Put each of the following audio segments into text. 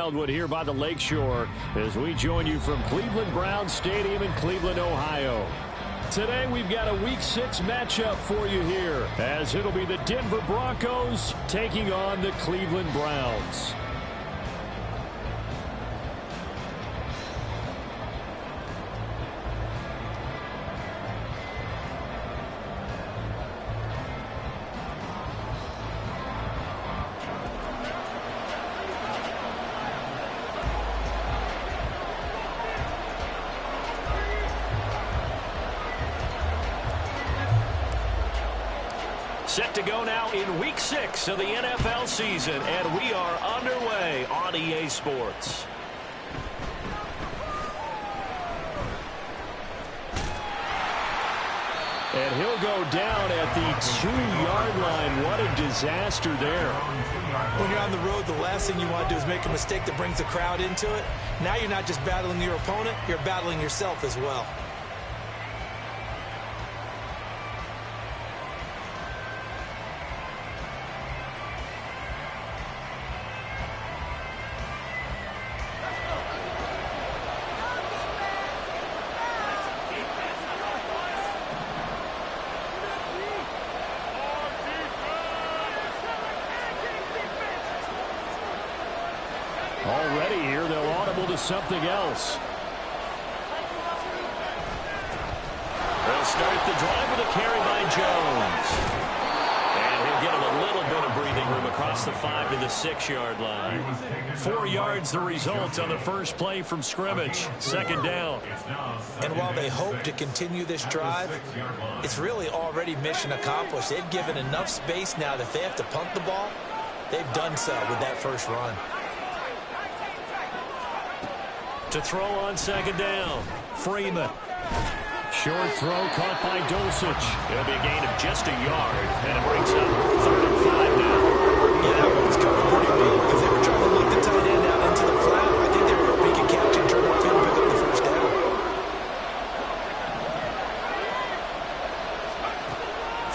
Wildwood here by the Lakeshore as we join you from Cleveland Browns Stadium in Cleveland, Ohio. Today we've got a Week 6 matchup for you here as it'll be the Denver Broncos taking on the Cleveland Browns. Set to go now in Week 6 of the NFL season, and we are underway on EA Sports. And he'll go down at the 2-yard line. What a disaster there. When you're on the road, the last thing you want to do is make a mistake that brings the crowd into it. Now you're not just battling your opponent, you're battling yourself as well. Already here, they'll audible to something else. They'll start the drive with a carry by Jones. And he'll get him a little bit of breathing room across the 5 to the 6-yard line. 4 yards the result on the first play from scrimmage. Second down. And while they hope to continue this drive, it's really already mission accomplished. They've given enough space now that if they have to punt the ball, they've done so with that first run. To throw on second down, Freeman. Short throw caught by Dulcich. It'll be a gain of just a yard, and it brings up 3rd and 5 now. Yeah, that one was covered pretty well because they were trying to look the tight end out into the flat. I think they were going to make a catch and turn upfield and pick up the first down.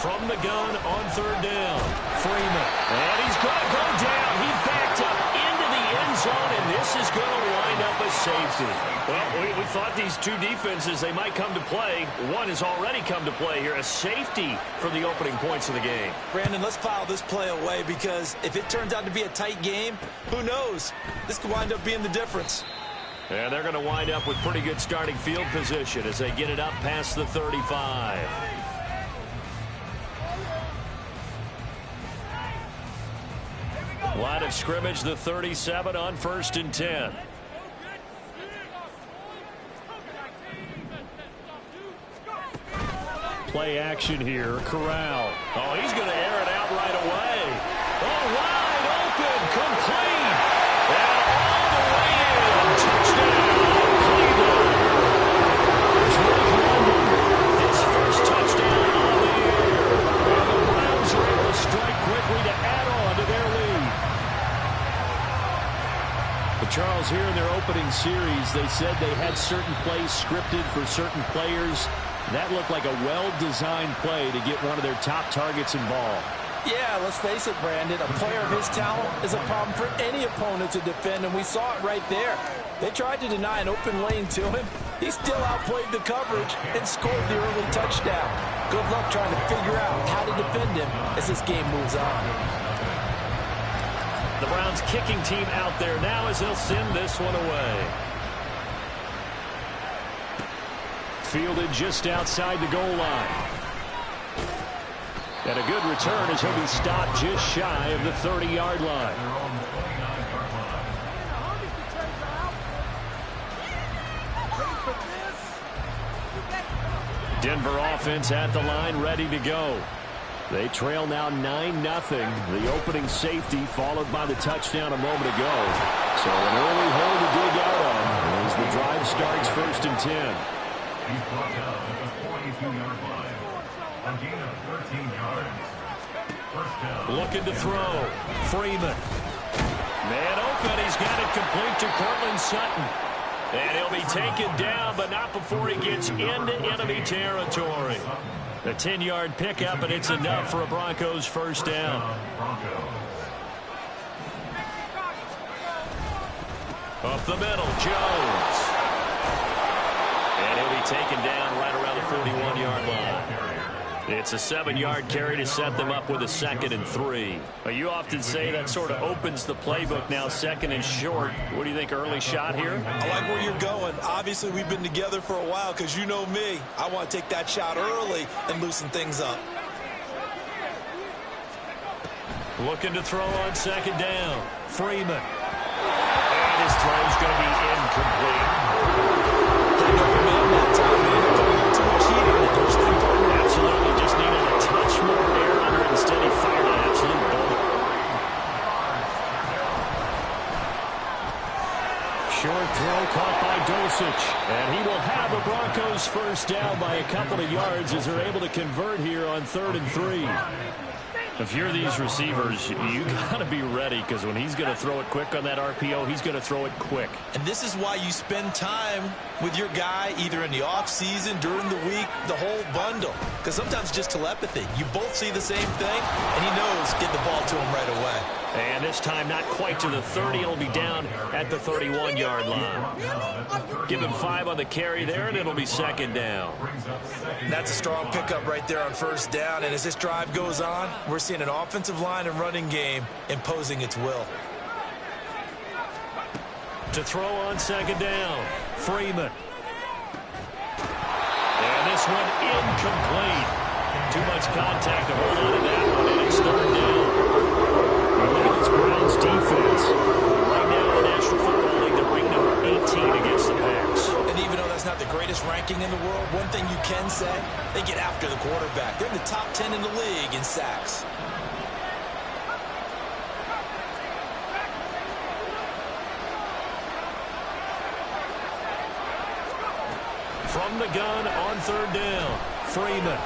From the gun on 3rd down, Freeman. And he's going to go down. He backed up into the end zone, and this is going to wind up a safety. Well, we thought these two defenses, they might come to play. One has already come to play here, a safety for the opening points of the game. Brandon, let's file this play away because if it turns out to be a tight game, who knows? This could wind up being the difference. And they're going to wind up with pretty good starting field position as they get it up past the 35. Line of scrimmage, the 37 on 1st and 10. Play action here. Corral. Oh, he's going to air it out right away. Oh, wide open. Complete. And all the way in. Touchdown, Cleveland. Drake London, his first touchdown of the year. And the Browns are able to strike quickly to add on to their lead. But Charles, here in their opening series, they said they had certain plays scripted for certain players. That looked like a well-designed play to get one of their top targets involved. Yeah, let's face it, Brandon. A player of his talent is a problem for any opponent to defend, and we saw it right there. They tried to deny an open lane to him. He still outplayed the coverage and scored the early touchdown. Good luck trying to figure out how to defend him as this game moves on. The Browns kicking team out there now as they'll send this one away. Fielded just outside the goal line. And a good return as he'll be stopped just shy of the 30-yard line. Denver offense at the line, ready to go. They trail now 9-0. The opening safety followed by the touchdown a moment ago. So an early hole to dig out of as the drive starts 1st and 10. He's brought down at the 42-yard line. A gain of 13 yards. First down. Looking to throw. Freeman. Man open. He's got it complete to Cortland Sutton. And he'll be taken down, but not before he gets into enemy territory. A 10-yard pickup, and it's enough for a Broncos first down. Up the middle, Jones. And he'll be taken down right around the 41-yard line. It's a 7-yard carry to set them up with a 2nd and 3. You often say that sort of opens the playbook now, 2nd and short. What do you think, early shot here? I like where you're going. Obviously, we've been together for a while because you know me. I want to take that shot early and loosen things up. Looking to throw on 2nd down. Freeman. And his throw's going to be incomplete. I know the man that time, man. He put a little too much heat in it. Don't you think, partner? Absolutely. Just needed a touch more air under it. Instead, he fired an absolute bullet. Short throw caught by Dosich. And he will have the Broncos first down by a couple of yards as they're able to convert here on 3rd and 3. If you're these receivers, you got to be ready because when he's going to throw it quick on that RPO, he's going to throw it quick. And this is why you spend time with your guy either in the offseason, during the week, the whole bundle. Because sometimes just telepathy. You both see the same thing, and he knows get the ball to him right away. And this time not quite to the 30. It'll be down at the 31-yard line. Give him 5 on the carry there, and it'll be 2nd down. That's a strong pickup right there on 1st down. And as this drive goes on, we're seeing an offensive line and running game imposing its will. To throw on 2nd down, Freeman. And this one incomplete. Too much contact to hold on to that one, and it's 3rd down. Look at this Browns defense. Right now in the National Football League, they're ranked number 18 against the pass. And even though that's not the greatest ranking in the world, one thing you can say, they get after the quarterback. They're in the top 10 in the league in sacks. From the gun on 3rd down, Freeman.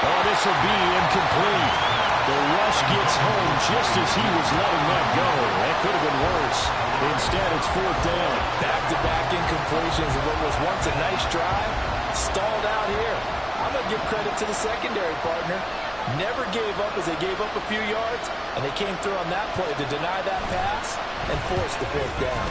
Oh, this will be incomplete. The rush gets home just as he was letting that go. That could have been worse. Instead, it's 4th down. Back-to-back incompletions of what was once a nice drive. Stalled out here. I'm going to give credit to the secondary partner. Never gave up as they gave up a few yards, and they came through on that play to deny that pass and force the 4th down.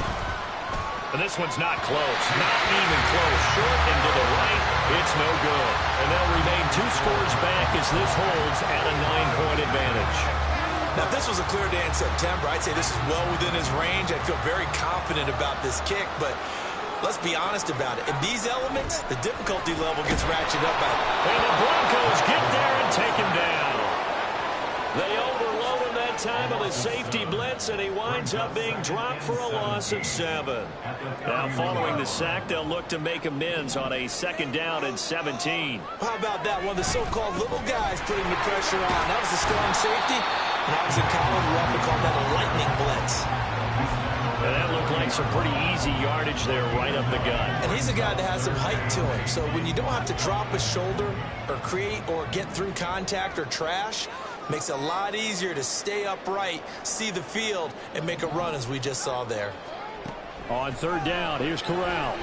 And this one's not close. Not even close. Short and to the right. It's no good. And they'll remain 2 scores back as this holds at a 9-point advantage. Now, if this was a clear day in September, I'd say this is well within his range. I'd feel very confident about this kick, but let's be honest about it. In these elements, the difficulty level gets ratcheted up. And the Broncos get there and take him down. They overload him that time with a safety blitz, and he winds up being dropped for a loss of 7. Now, following the sack, they'll look to make amends on a 2nd down and 17. How about that? One of the so-called little guys putting the pressure on. That was a strong safety. When I was in college, we often called that a lightning blitz. And that looked like some pretty easy yardage there right up the gut. And he's a guy that has some height to him. So when you don't have to drop a shoulder or create or get through contact or trash, makes it a lot easier to stay upright, see the field, and make a run as we just saw there. On 3rd down, here's Corral.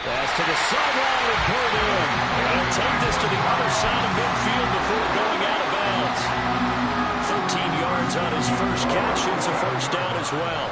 Pass to the sideline and pulled in. And he'll take this to the other side of midfield before going out of bounds. 13 yards on his first catch. It's a 1st down as well.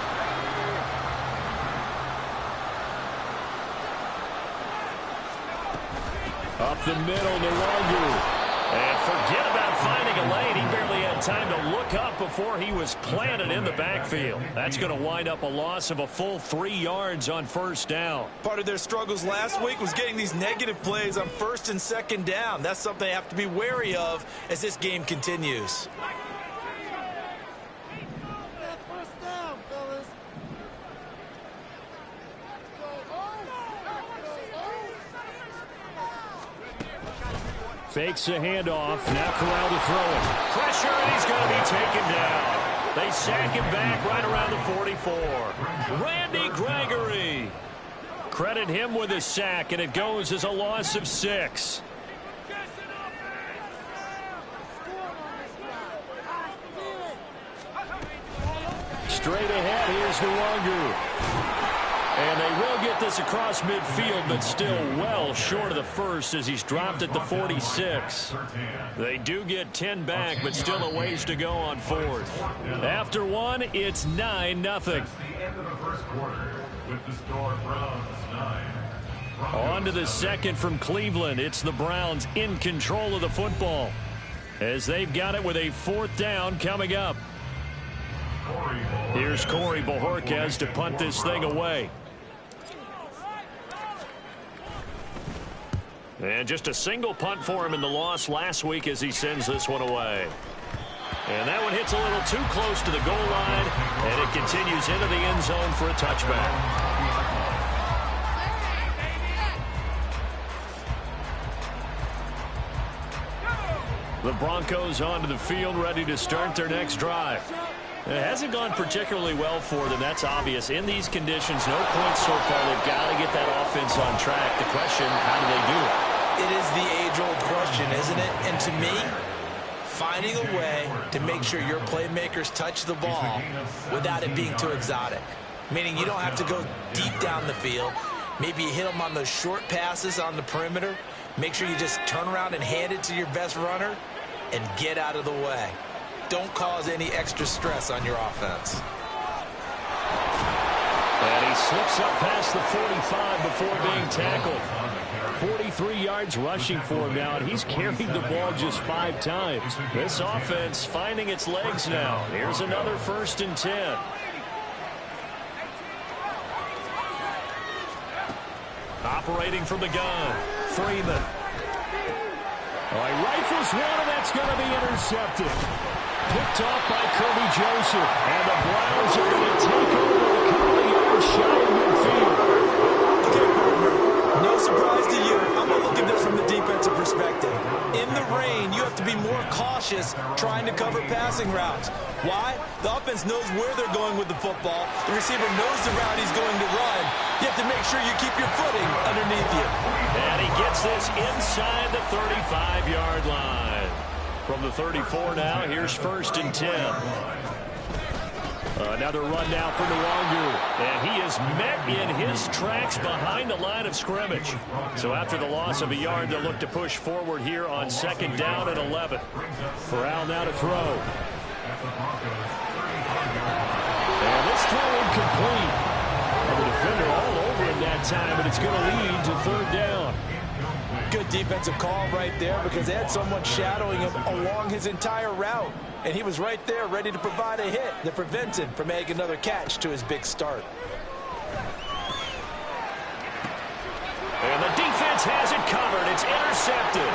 Up the middle, Nwangu. And forget about finding a lane. He barely had time to look up before he was planted in the backfield. That's going to wind up a loss of a full 3 yards on 1st down. Part of their struggles last week was getting these negative plays on 1st and 2nd down. That's something they have to be wary of as this game continues. Fakes a handoff. Now Corral to throw it. Pressure, and he's going to be taken down. They sack him back right around the 44. Randy Gregory. Credit him with a sack, and it goes as a loss of 6. Straight ahead, here's Nwangu. And they will get this across midfield, but still well short of the first as he's dropped at the 46. They do get 10 back, but still a ways to go on fourth. After one, it's 9-0. That's the end of the first quarter with the score Browns 9. On to the second from Cleveland. It's the Browns in control of the football as they've got it with a fourth down coming up. Here's Corey Bojorquez to punt this thing away. And just a single punt for him in the loss last week as he sends this one away. And that one hits a little too close to the goal line, and it continues into the end zone for a touchback. The Broncos onto the field, ready to start their next drive. It hasn't gone particularly well for them. That's obvious. In these conditions, no points so far. They've got to get that offense on track. The question, how do they do it? It is the age-old question, isn't it? And to me, finding a way to make sure your playmakers touch the ball without it being too exotic. Meaning you don't have to go deep down the field. Maybe you hit them on those short passes on the perimeter. Make sure you just turn around and hand it to your best runner and get out of the way. Don't cause any extra stress on your offense. And he slips up past the 45 before being tackled. 43 yards rushing for him now, and he's carried the ball just 5 times. This offense finding its legs now. Here's another 1st and 10. Operating from the gun, Freeman. He rifles one, and that's going to be intercepted. Picked off by Kirby Joseph, and the Browns are going to take over a couple of yards shy of midfield. Okay, partner, no surprise to you. I'm going to look at this from the defensive perspective. In the rain, you have to be more cautious trying to cover passing routes. Why? The offense knows where they're going with the football. The receiver knows the route he's going to run. You have to make sure you keep your footing underneath you. And he gets this inside the 35-yard line. From the 34 now, here's 1st and 10. Another run now for Nwangu. And he is met in his tracks behind the line of scrimmage. So after the loss of a yard, they'll look to push forward here on 2nd down and 11. Corral now to throw. And this throw incomplete. And the defender all over him that time, but it's going to lead to 3rd down. Good defensive call right there because they had someone shadowing him along his entire route. And he was right there ready to provide a hit that prevents him from making another catch to his big start. And the defense has it covered. It's intercepted.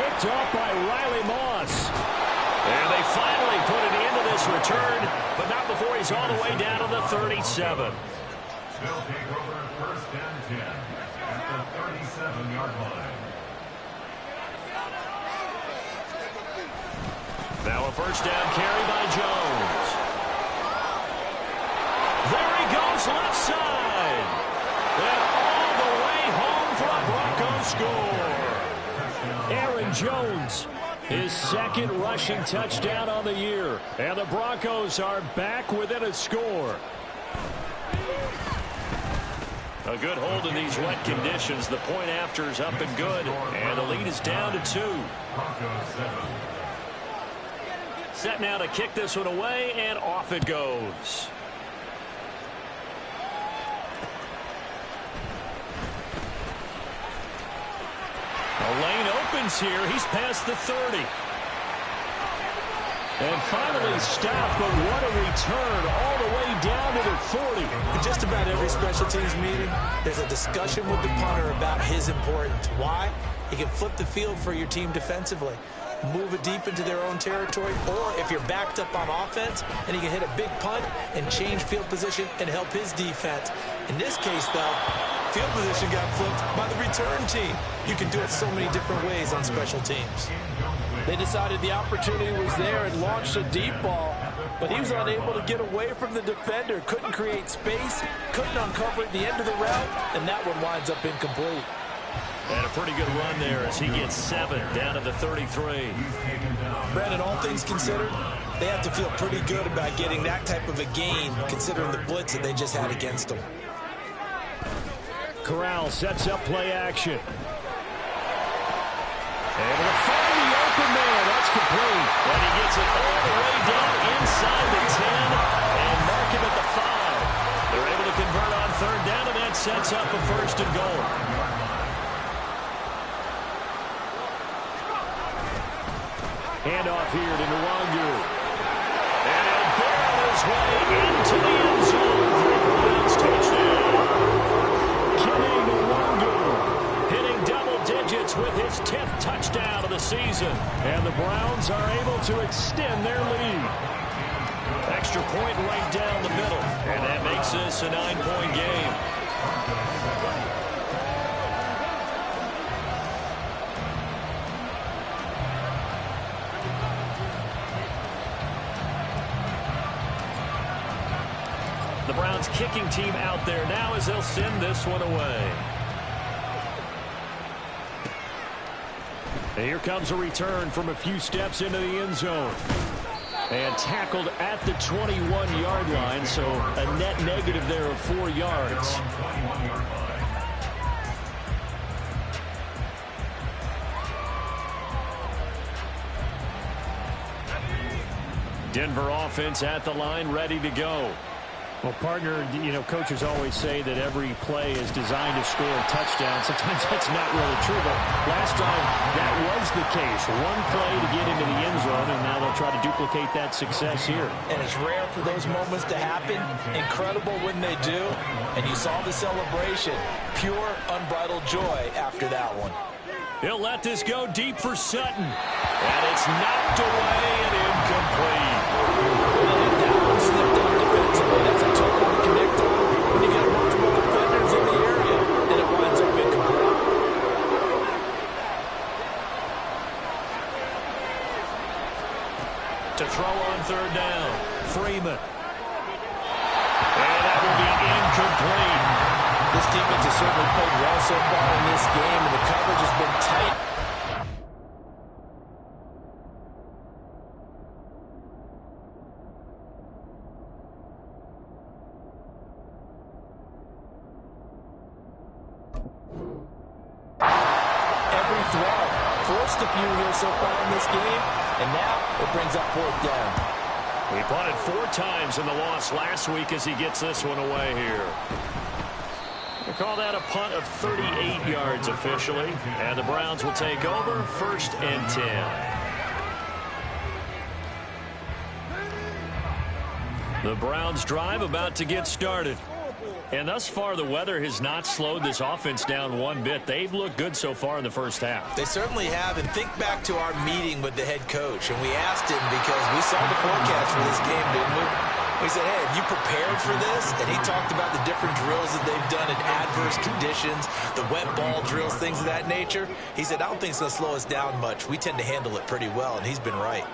Picked off by Riley Moss. And they finally put it into this return, but not before he's all the way down to the 37. They'll take over 1st and 10 at the 37-yard line. Now a 1st down carry by Jones. There he goes left side. And all the way home for a Broncos score. Aaron Jones, his 2nd rushing touchdown on the year. And the Broncos are back within a score. A good hold in these wet conditions. The point after is up and good. And the lead is down to 2. Broncos 7. Set now to kick this one away, and off it goes. The lane opens here. He's past the 30. And finally stopped, but what a return all the way down to the 40. In just about every special teams meeting, there's a discussion with the punter about his importance. Why? He can flip the field for your team defensively, move it deep into their own territory, or if you're backed up on offense, and he can hit a big punt and change field position and help his defense. In this case, though, field position got flipped by the return team. You can do it so many different ways on special teams. They decided the opportunity was there and launched a deep ball, but he was unable to get away from the defender, couldn't create space, couldn't uncover at the end of the route, and that one winds up incomplete. And a pretty good run there as he gets 7 down to the 33. Brandon, all things considered, they have to feel pretty good about getting that type of a gain, considering the blitz that they just had against them. Corral sets up play action. Able to find the open man. That's complete. And he gets it all the way down inside the 10 and mark him at the 5. They're able to convert on third down, and that sets up a first and goal. Handoff here to Nwangu. And he'll barrel his way into the end zone for a Browns touchdown. Kenny Nwangu hitting double digits with his 10th touchdown of the season. And the Browns are able to extend their lead. Extra point right down the middle. And that makes this a 9-point game. The Browns kicking team out there now as they'll send this one away. And here comes a return from a few steps into the end zone. And tackled at the 21-yard line, so a net negative there of 4 yards. Denver offense at the line, ready to go. Well, partner, you know, coaches always say that every play is designed to score a touchdown. Sometimes that's not really true, but last time that was the case. One play to get into the end zone, and now they'll try to duplicate that success here. And it's rare for those moments to happen. Incredible when they do. And you saw the celebration. Pure, unbridled joy after that one. He'll let this go deep for Sutton. And it's knocked away and incomplete. That one slipped on defensively. That's a tough one to connect on when you got multiple defenders in the area, and it winds up incomplete. To throw on third down, Freeman. And that will be incomplete. This defense has certainly played well so far in this game, and the coverage has been tight. Every throw. Forced a few here so far in this game, and now it brings up fourth down. He punted 4 times in the loss last week as he gets this one away here. They call that a punt of 38 yards officially. And the Browns will take over, 1st and 10. The Browns drive about to get started. And thus far, the weather has not slowed this offense down one bit. They've looked good so far in the first half. They certainly have, and think back to our meeting with the head coach, and we asked him because we saw the forecast for this game, didn't we? We said, hey, have you prepared for this? And he talked about the different drills that they've done in adverse conditions, the wet ball drills, things of that nature. He said, I don't think it's going to slow us down much. We tend to handle it pretty well, and he's been right.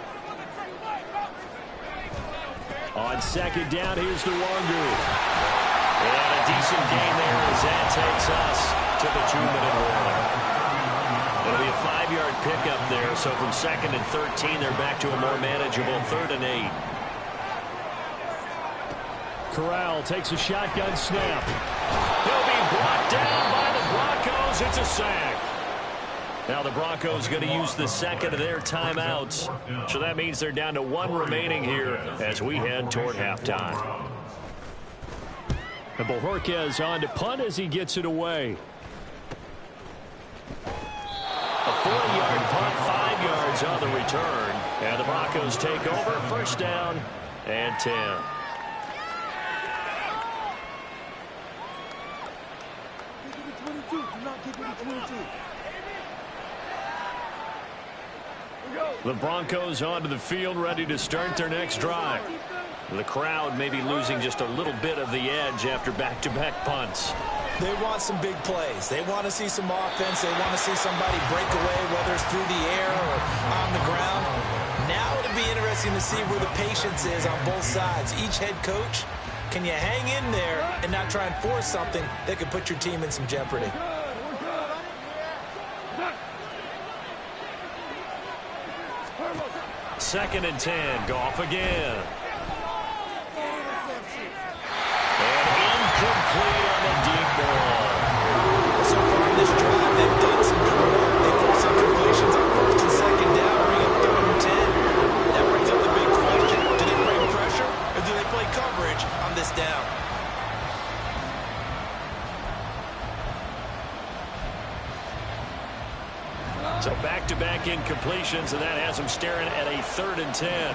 On second down, here's Nwangu. And a decent gain there as that takes us to the 2-minute warning. It'll be a 5-yard pickup there, so from 2nd and 13, they're back to a more manageable 3rd and 8. Corral takes a shotgun snap. He'll be brought down by the Broncos. It's a sack. Now the Broncos going to use the second of their timeouts. So that means they're down to 1 remaining here as we head toward halftime. And Bojorquez on to punt as he gets it away. A 40-yard punt, 5 yards on the return. And the Broncos take over, 1st down and 10. The Broncos onto the field, ready to start their next drive. The crowd may be losing just a little bit of the edge after back-to-back punts. They want some big plays. They want to see some offense. They want to see somebody break away, whether it's through the air or on the ground. Now it'll be interesting to see where the patience is on both sides. Each head coach, can you hang in there and not try and force something that could put your team in some jeopardy? Second and 10, Goff again. And incomplete on the deep ball. down. So back-to-back incompletions, and that has him staring at a 3rd and 10.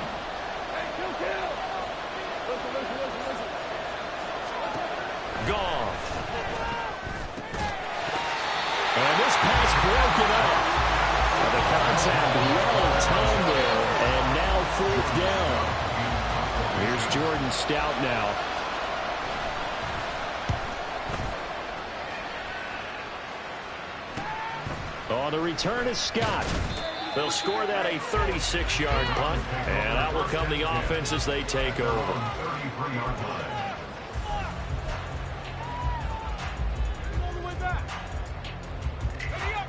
Goff. And this pass broken up. The contact well timed there, and now 4th down. Here's Jordan Stout now. On the return is Scott. They'll score that a 36-yard punt, and out will come the offense as they take over.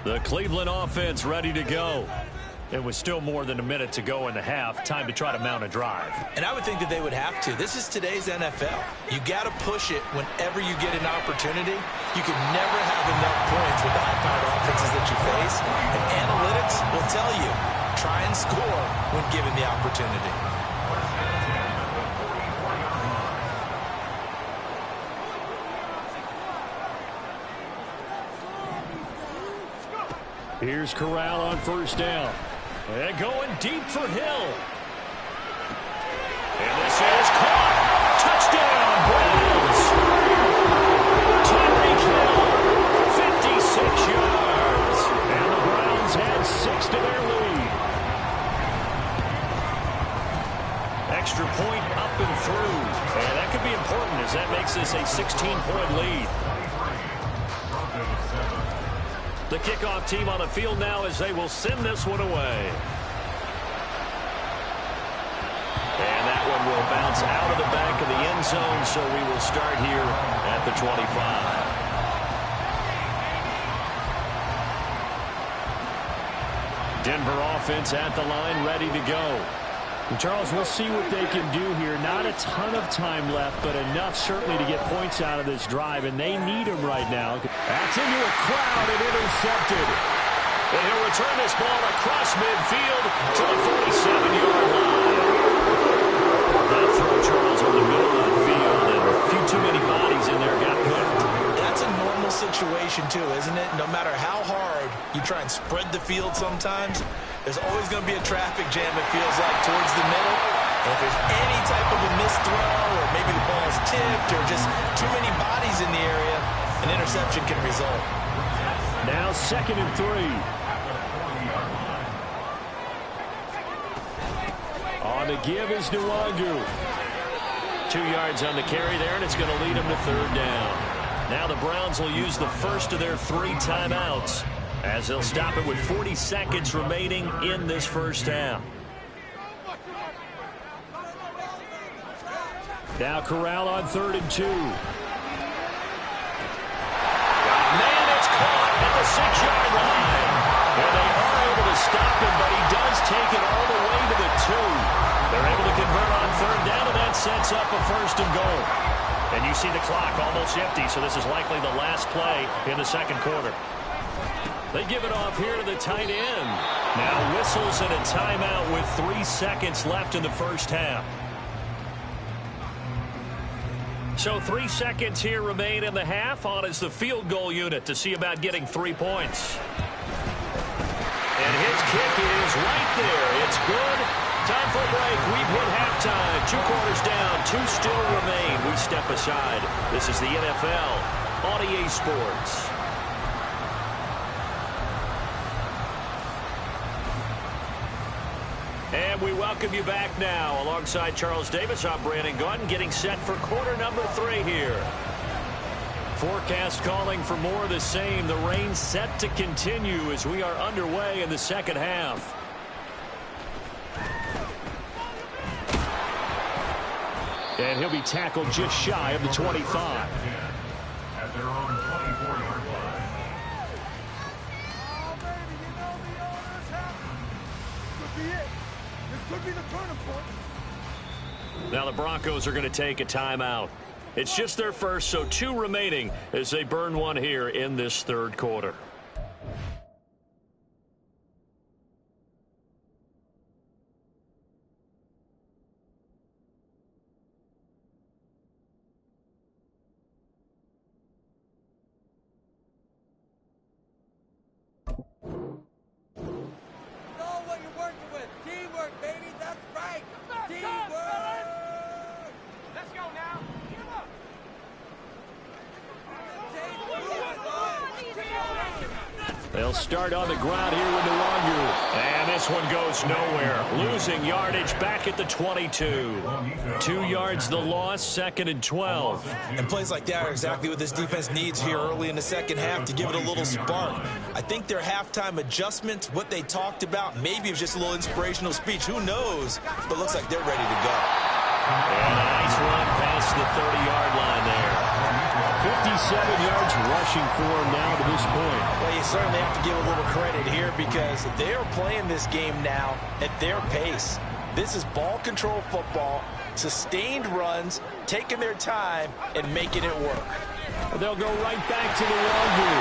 The Cleveland offense ready to go. It was still more than a minute to go in the half. Time to try to mount a drive. And I would think that they would have to. This is today's NFL. You got to push it whenever you get an opportunity. You can never have enough points with the high-powered offenses that you face. And analytics will tell you, try and score when given the opportunity. Here's Corral on 1st down. And going deep for Hill. And this is caught. Touchdown, Browns. Tyreek Hill, 56 yards. And the Browns add 6 to their lead. Extra point up and through. And that could be important as that makes this a 16-point lead. The kickoff team on the field now as they will send this one away. And that one will bounce out of the back of the end zone, so we will start here at the 25. Denver offense at the line, ready to go. And Charles, we'll see what they can do here. Not a ton of time left, but enough certainly to get points out of this drive, and they need them right now. That's into a crowd and intercepted. And he'll return this ball across midfield to the 47-yard line. That throw, Charles, in the middle of the field, and a few too many bodies in there got picked. That's a normal situation, too, isn't it? No matter how hard you try and spread the field sometimes, there's always going to be a traffic jam, it feels like, towards the middle. And if there's any type of a missed throw, or maybe the ball's tipped, or just too many bodies in the area, an interception can result. Now 2nd and 3. On the give is Nwangu. 2 yards on the carry there, and it's going to lead him to 3rd down. Now the Browns will use the first of their 3 timeouts, as they'll stop it with 40 seconds remaining in this first half. Now Corral on 3rd and 2. Man, it's caught at the 6-yard line. And they are able to stop him, but he does take it all the way to the 2. They're able to convert on 3rd down, and that sets up a 1st and goal. And you see the clock almost empty, so this is likely the last play in the 2nd quarter. They give it off here to the tight end. Now whistles and a timeout with 3 seconds left in the first half. So 3 seconds here remain in the half. On is the field goal unit to see about getting 3 points. And his kick is right there. It's good. Time for a break. We've hit halftime. 2 quarters down. 2 still remain. We step aside. This is the NFL on EA Sports. And we welcome you back now. Alongside Charles Davis, I'm Brandon Gaudin, getting set for quarter number 3 here. Forecast calling for more of the same. The rain set to continue as we are underway in the second half. And he'll be tackled just shy of the 25. At their own 24-yard line. Now the Broncos are going to take a timeout. It's just their first, so 2 remaining as they burn one here in this 3rd quarter. They'll start on the ground here with Nwangu. And this one goes nowhere. Losing yardage back at the 22. 2 yards the loss, 2nd and 12. And plays like that are exactly what this defense needs here early in the second half to give it a little spark. I think their halftime adjustments, what they talked about, maybe it was just a little inspirational speech. Who knows? But it looks like they're ready to go. And a nice run past the 30-yard line there. 57 yards rushing for him now to this point. Well, you certainly have to give a little credit here because they're playing this game now at their pace. This is ball control football, sustained runs, taking their time, and making it work. They'll go right back to the Nwangu.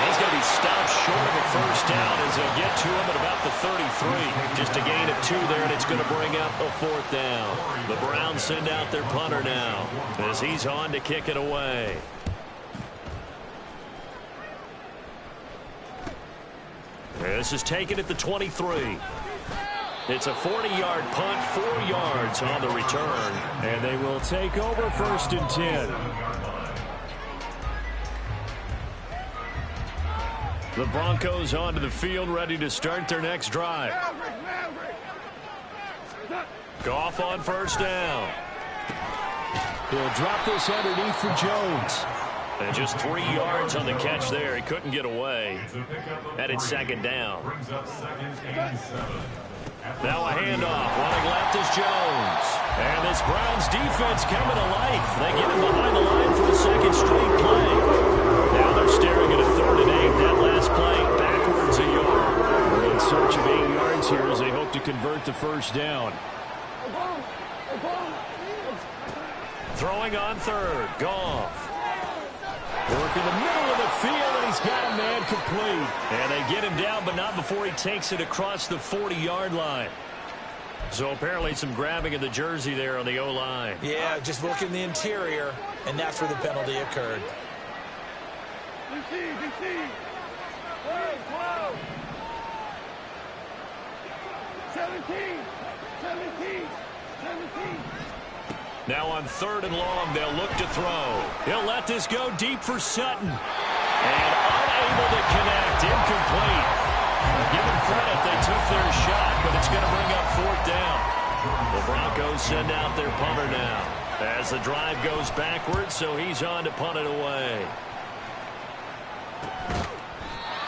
He's going to be stopped short of a first down as they'll get to him at about the 33. Just a gain of 2 there, and it's going to bring up a 4th down. The Browns send out their punter now as he's on to kick it away. This is taken at the 23. It's a 40-yard punt, 4 yards on the return. And they will take over 1st and 10. The Broncos onto the field, ready to start their next drive. Goff on 1st down. He'll drop this underneath for Jones. And just 3 yards on the catch there. He couldn't get away. And it's 2nd down. Now a handoff. Running left is Jones. And this Browns defense coming to life. They get him behind the line for a 2nd straight play. Now they're staring at a 3rd and 8. That last play backwards a yard. We're in search of 8 yards here as they hope to convert the 1st down. Throwing on 3rd. Goff. Work in the middle of the field, and he's got a man complete. And they get him down, but not before he takes it across the 40-yard line. So apparently some grabbing of the jersey there on the O-line. Yeah, just working the interior, and that's where the penalty occurred. 17. Now on 3rd and long, they'll look to throw. He'll let this go deep for Sutton. And unable to connect. Incomplete. Give them credit. They took their shot, but it's going to bring up 4th down. The Broncos send out their punter now as the drive goes backwards, so he's on to punt it away.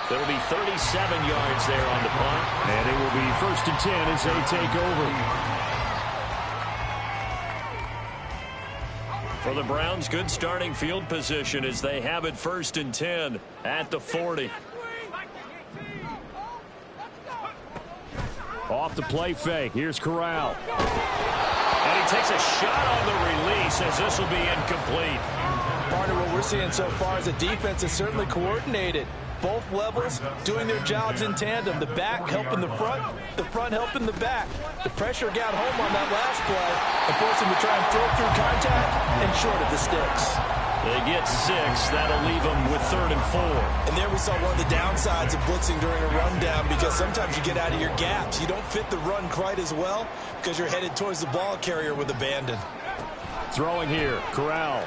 There'll be 37 yards there on the punt. And it will be 1st and 10 as they take over. For the Browns, good starting field position as they have it 1st and 10 at the 40. Off the play fake. Here's Corral. And he takes a shot on the release as this will be incomplete. Partner, what we're seeing so far is the defense is certainly coordinated. Both levels doing their jobs in tandem. The back helping the front helping the back. The pressure got home on that last play and forced them to try and throw through contact and short of the sticks. They get 6. That'll leave them with 3rd and 4. And there we saw one of the downsides of blitzing during a rundown because sometimes you get out of your gaps. You don't fit the run quite as well because you're headed towards the ball carrier with abandon. Throwing here, Corral.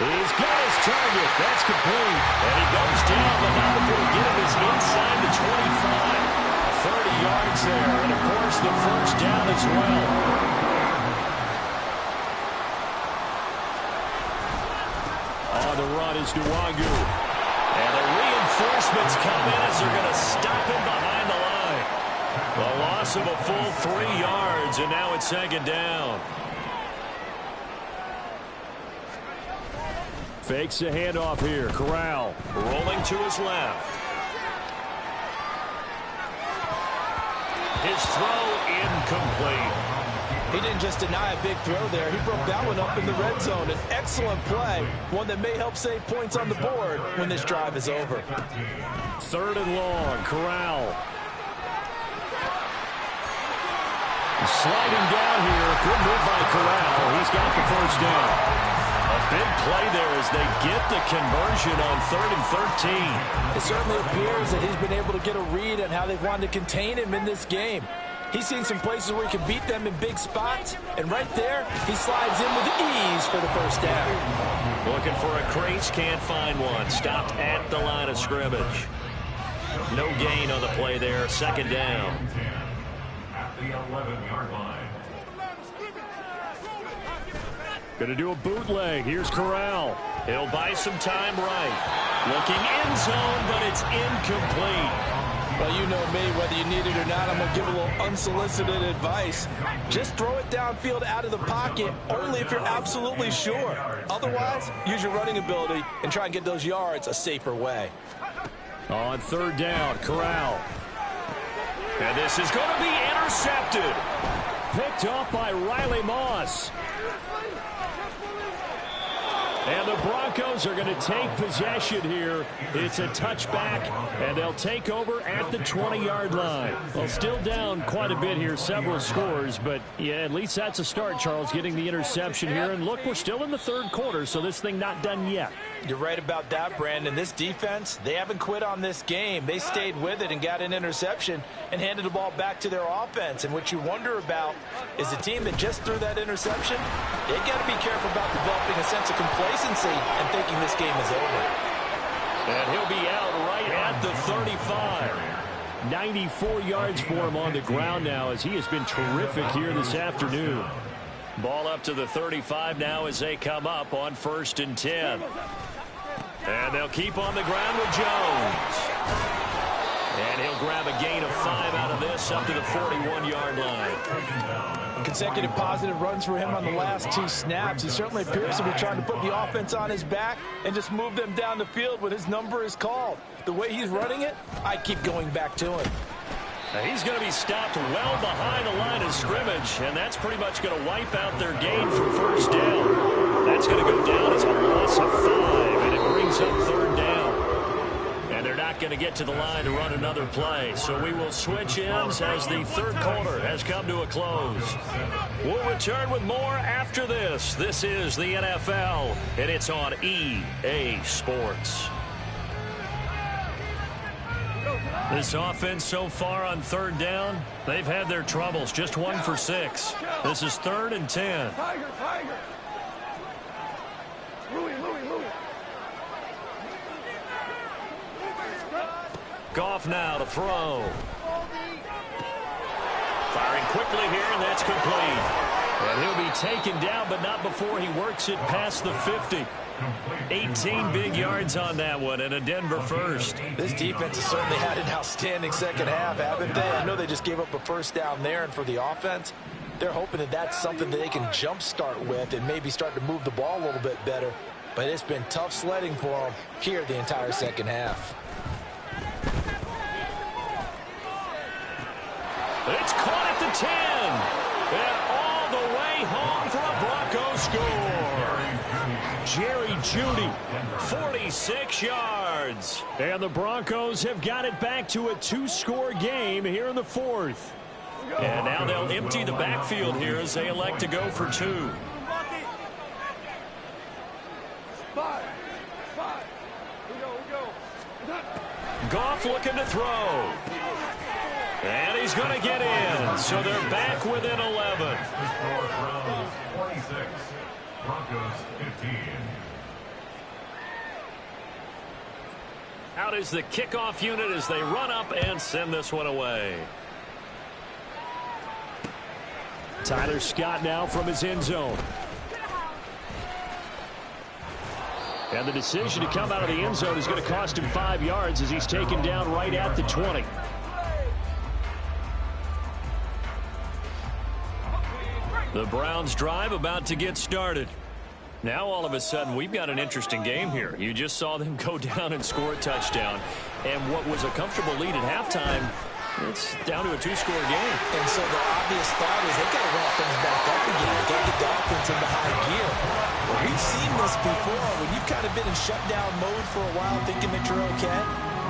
He's got his target. That's complete. And he goes down, but not before getting his inside the 25. 30 yards there. And, of course, the 1st down as well. On the run is Nwangu. And the reinforcements come in as they're going to stop him behind the line. A loss of a full 3 yards, and now it's 2nd down. Fakes the handoff here. Corral. Rolling to his left. His throw incomplete. He didn't just deny a big throw there. He broke that one up in the red zone. An excellent play. One that may help save points on the board when this drive is over. 3rd and long. Corral. Sliding down here. Good move by Corral. He's got the 1st down. A big play there as they get the conversion on 3rd and 13. It certainly appears that he's been able to get a read on how they've wanted to contain him in this game. He's seen some places where he can beat them in big spots, and right there, he slides in with ease for the first down. Looking for a crease, can't find one. Stopped at the line of scrimmage. No gain on the play there, second down. At the 11-yard line. Going to do a bootleg. Here's Corral. He'll buy some time right. Looking end zone, but it's incomplete. Well, you know me, whether you need it or not, I'm going to give a little unsolicited advice. Just throw it downfield out of the pocket, only if you're absolutely sure. Otherwise, use your running ability and try and get those yards a safer way. On third down, Corral. And this is going to be intercepted. Picked off by Riley Moss. And the Broncos are going to take possession here. It's a touchback, and they'll take over at the 20-yard line. Well, still down quite a bit here, several scores, but yeah, at least that's a start, Charles, getting the interception here. And look, we're still in the third quarter, so this thing not done yet. You're right about that, Brandon. This defense, they haven't quit on this game. They stayed with it and got an interception and handed the ball back to their offense. And what you wonder about is the team that just threw that interception, they got to be careful about developing a sense of complacency and thinking this game is over. And he'll be out right at the 35. 94 yards for him on the ground now, as he has been terrific here this afternoon. Ball up to the 35 now as they come up on 1st and 10. And they'll keep on the ground with Jones. And he'll grab a gain of 5 out of this up to the 41-yard line. Consecutive positive runs for him on the last 2 snaps. He certainly appears to be trying to put the offense on his back and just move them down the field when his number is called. The way he's running it, I keep going back to him. Now he's going to be stopped well behind the line of scrimmage, and that's pretty much going to wipe out their gain for first down. That's going to go down as a loss of 5, and it brings up 3rd down. And they're not going to get to the line to run another play, so we will switch ends as the third quarter has come to a close. We'll return with more after this. This is the NFL, and it's on EA Sports. This offense so far on 3rd down, they've had their troubles. Just 1 for 6. This is 3rd and 10. Goff now to throw. Firing quickly here, and that's complete. And he'll be taken down, but not before he works it past the 50. 18 big yards on that one, and a Denver first. This defense has certainly had an outstanding second half, haven't they? I know they just gave up a first down there, and for the offense, they're hoping that that's something that they can jumpstart with and maybe start to move the ball a little bit better. But it's been tough sledding for them here the entire second half. It's caught at the 10, and all the way home for a Broncos score. Jerry Jeudy, 46 yards. And the Broncos have got it back to a 2-score game here in the 4th. And now they'll empty the backfield here as they elect to go for 2. Goff looking to throw. And he's going to get in. So they're back within 11. 46. Broncos 15. Out is the kickoff unit as they run up and send this one away. Tyler Scott now from his end zone. And the decision to come out of the end zone is going to cost him 5 yards as he's taken down right at the 20. The Browns drive about to get started. Now all of a sudden we've got an interesting game here. You just saw them go down and score a touchdown. And what was a comfortable lead at halftime, it's down to a 2-score game. And so the obvious thought is they've got to ramp things back up again. They've got to get the offense into high gear. Well, we've seen this before. When you've kind of been in shutdown mode for a while thinking that you're okay,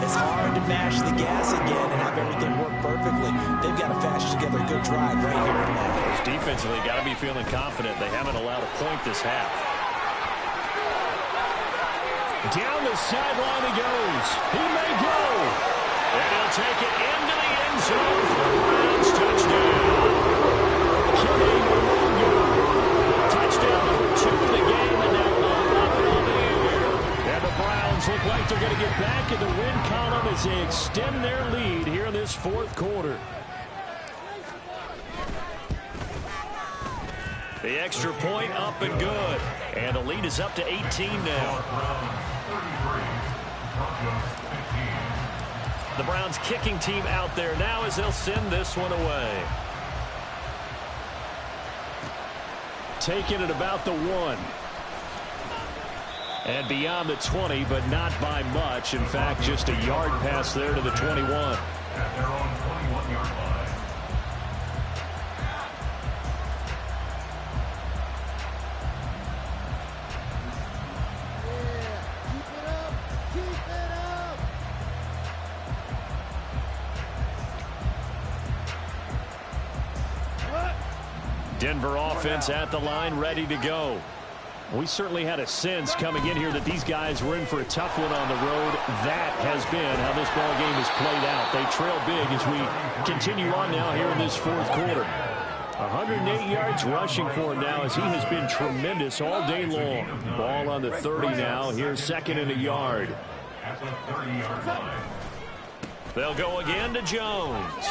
it's hard to mash the gas again and have everything work perfectly. They've got to fashion together a good drive right here and now. Defensively, got to be feeling confident. They haven't allowed a point this half. Down the sideline he goes. He may go. And he'll take it into the end zone for the Browns touchdown. Touchdown number 2 in the game, and now 11 on the year. And the Browns look like they're going to get back in the win column as they extend their lead here in this fourth quarter. The extra point up and good. And the lead is up to 18 now. The Browns kicking team out there now as they'll send this one away. Taking it about the 1. And beyond the 20, but not by much. In fact, just a yard pass there to the 21. At their own 21-yard line. Denver offense at the line, ready to go. We certainly had a sense coming in here that these guys were in for a tough one on the road. That has been how this ball game has played out. They trail big as we continue on now here in this fourth quarter. 108 yards rushing for him now as he has been tremendous all day long. Ball on the 30 now. Here's second and a yard. At the 30-yard line. They'll go again to Jones.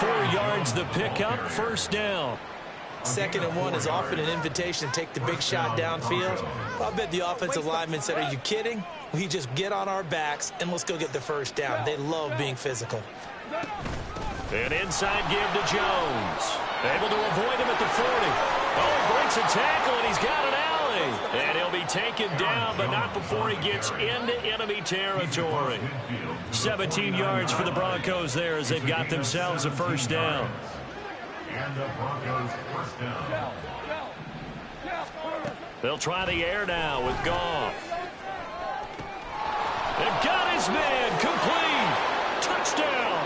4 yards the pickup, first down. 2nd and 1 is often an invitation to take the big shot downfield. I bet the offensive linemen said, are you kidding? We just get on our backs and let's go get the first down. They love being physical. An inside give to Jones. Able to avoid him at the 40. Oh, he breaks a tackle and he's got an alley. And he'll be taken down, but not before he gets into enemy territory. 17 yards for the Broncos there as they've got themselves a first down. And the Broncos first down. They'll try the air now with Goff. They've got his man complete. Touchdown.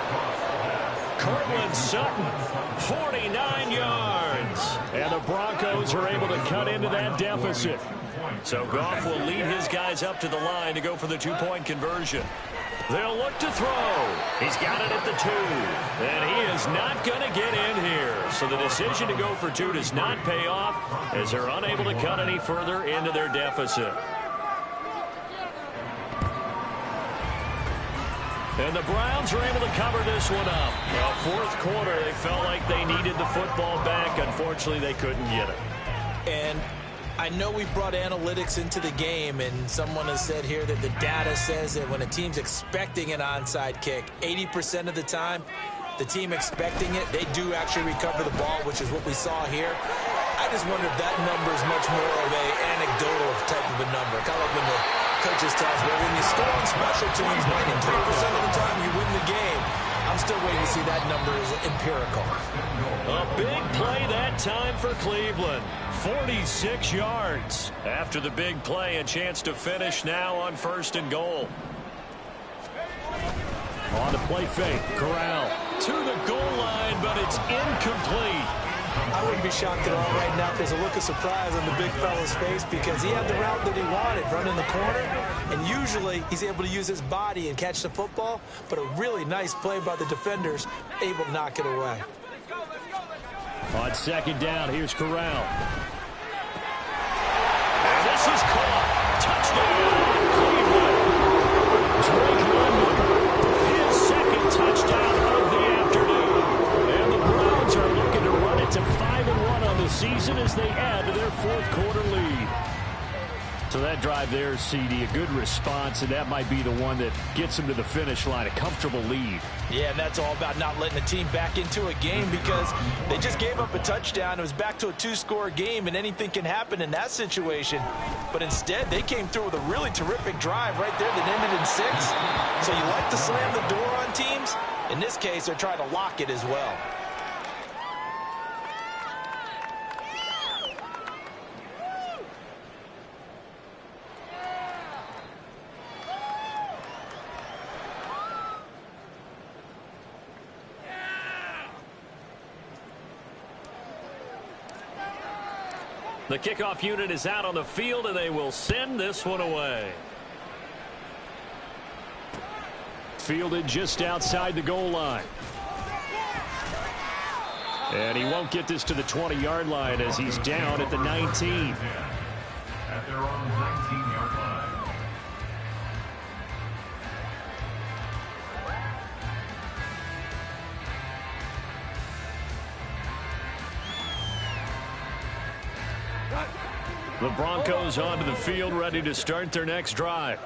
Cortland Sutton, 49 yards. And the Broncos are able to cut into that deficit. So Goff will lead his guys up to the line to go for the 2-point conversion. They'll look to throw. He's got it at the 2. And he is not going to get in here. So the decision to go for 2 does not pay off as they're unable to cut any further into their deficit. And the Browns are able to cover this one up. Well, fourth quarter, they felt like they needed the football back. Unfortunately, they couldn't get it. And I know we brought analytics into the game, and someone has said here that the data says that when a team's expecting an onside kick, 80% of the time, the team expecting it, they do actually recover the ball, which is what we saw here. I just wonder if that number is much more of an anecdotal type of a number. Kind of like when the coaches tell us, well, when you score on special teams, 93% of the time you win the game. I'm still waiting to see that number is empirical. A big play that time for Cleveland. 46 yards. After the big play, a chance to finish now on 1st and goal. On the play fake, Corral to the goal line, but it's incomplete. I wouldn't be shocked at all right now if there's a look of surprise on the big fella's face because he had the route that he wanted, running the corner, and usually he's able to use his body and catch the football, but a really nice play by the defenders, able to knock it away. On 2nd down, here's Corral. And this is caught. Touchdown, Cleveland. Drake London, his 2nd touchdown of the afternoon. And the Browns are looking to run it to 5-1 on the season as they add to their 4th quarter lead. So that drive there, CD, a good response, and that might be the one that gets them to the finish line, a comfortable lead. Yeah, and that's all about not letting the team back into a game because they just gave up a touchdown. It was back to a 2-score game, and anything can happen in that situation. But instead, they came through with a really terrific drive right there that ended in 6. So you like to slam the door on teams. In this case, they're trying to lock it as well. The kickoff unit is out on the field, and they will send this one away. Fielded just outside the goal line. And he won't get this to the 20-yard line as he's down at the 19. At their own 19-yard line. The Broncos onto the field, ready to start their next drive.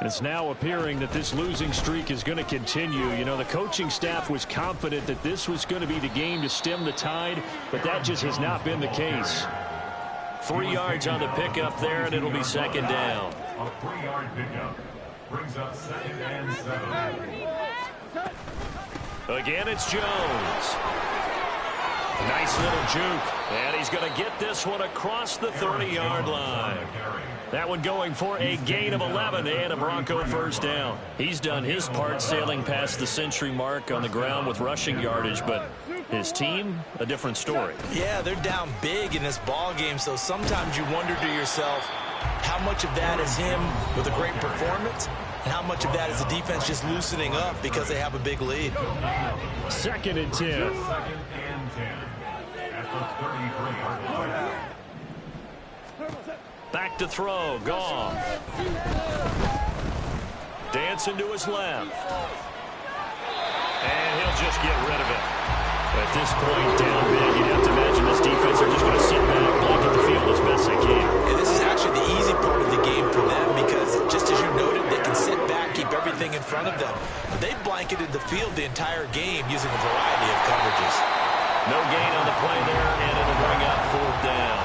It's now appearing that this losing streak is going to continue. You know, the coaching staff was confident that this was going to be the game to stem the tide, but that just has not been the case. 3 yards on the pickup there, and it'll be second down. A 3-yard pickup brings up 2nd and 7. Again, it's Jones. Nice little juke. And he's going to get this one across the 30-yard line. That one going for a gain of 11 and a Bronco first down. He's done his part sailing past the century mark on the ground with rushing yardage, but his team, a different story. Yeah, they're down big in this ball game, so sometimes you wonder to yourself how much of that is him with a great performance and how much of that is the defense just loosening up because they have a big lead. 2nd and 10. 2nd and 10. At the 33-yard line. Back to throw. Goff. Dancing to his left. And he'll just get rid of it. At this point, down big, you'd have to imagine this defense are just going to sit back, blanket the field as best they can. And this is actually the easy part of the game for them because, just as you noted, they can sit back, keep everything in front of them. They've blanketed the field the entire game using a variety of coverages. No gain on the play there, and it'll bring up 4th down.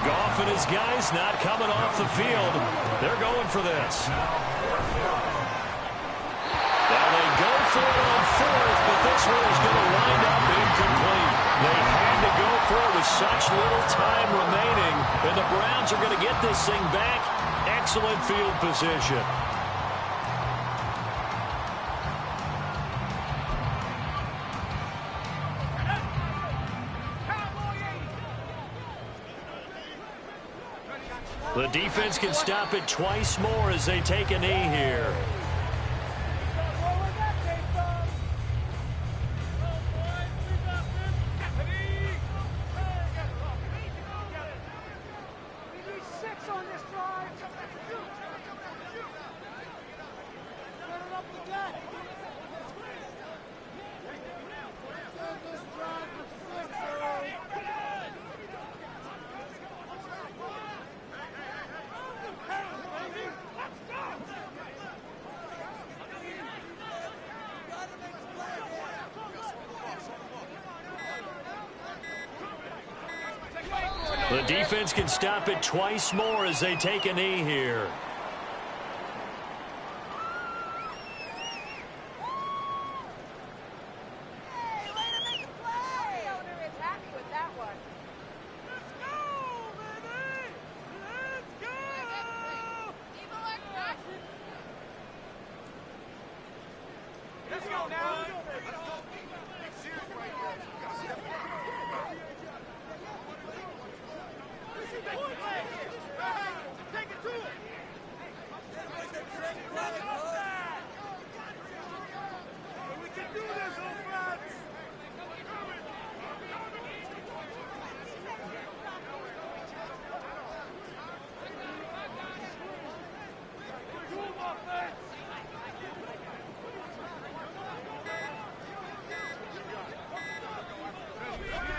Goff and his guys not coming off the field. They're going for this. Now they go for it on 4th, but this one is going to wind up incomplete. They had to go for it with such little time remaining, and the Browns are going to get this thing back. Excellent field position. The defense can stop it twice more as they take a knee here. The defense can stop it twice more as they take a knee here.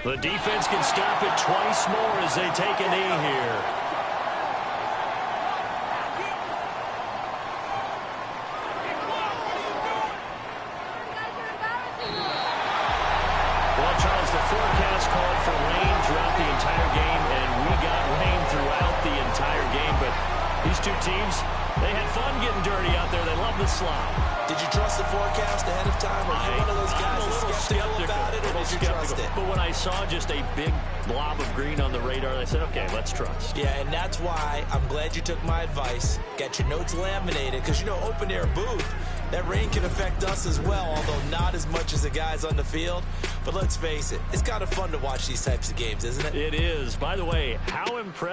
The defense can stop it twice more as they take a knee here. Well, Charles, the forecast called for rain throughout the entire game, and we got rain throughout the entire game. But these two teams, they had fun getting dirty out there. They love the slop. Did you trust the forecast ahead of time? Or are you one of those guys that's skeptical about it, or did you trust it? But when I saw just a big blob of green on the radar, I said, okay, let's trust. Yeah, and that's why I'm glad you took my advice. Get your notes laminated, because, you know, open air booth, that rain can affect us as well, although not as much as the guys on the field. But let's face it, it's kind of fun to watch these types of games, isn't it? It is. By the way, how impressive.